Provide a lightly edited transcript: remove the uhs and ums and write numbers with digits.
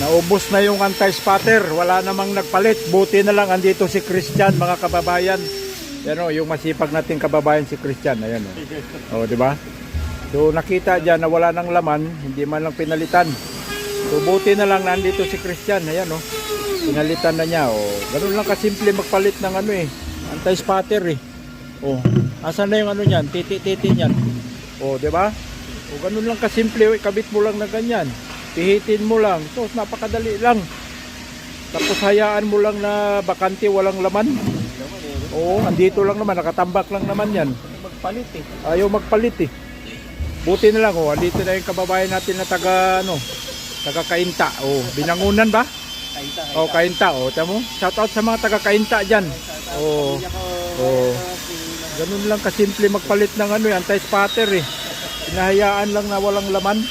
Naubos na yung anti-spatter, wala namang nagpalit. Buti na lang andito si Christian, mga kababayan. Yan o, yung masipag nating kababayan si Christian. Ayan o. O, di ba? So nakita dyan na wala nang laman, hindi man lang pinalitan. So buti na lang nandito si Christian. Ayan o. Pinalitan na niya. O, ganun lang kasimple magpalit ng ano eh. Anti-spatter eh. O, asan na yung ano niyan? Titi-titi niyan. O, di ba? O, ganun lang kasimple. Kabit mo lang na ganyan. Pihitin mo lang. So, napakadali lang. Tapos hayaan mo lang na bakante, walang laman. Oo, andito lang naman. Nakatambak lang naman yan. Magpalit eh. Ayaw magpalit eh. Buti na lang. Oh, andito na yung kababayan natin na taga, ano, taga Kainta. Oh, Binangunan ba? Kainta. Oh, Kainta. Oh, tamo. Shout out sa mga taga Kainta dyan. Oh, oh. Ganun lang kasimple magpalit ng ano, anti-spatter eh. Hinahayaan lang na walang laman.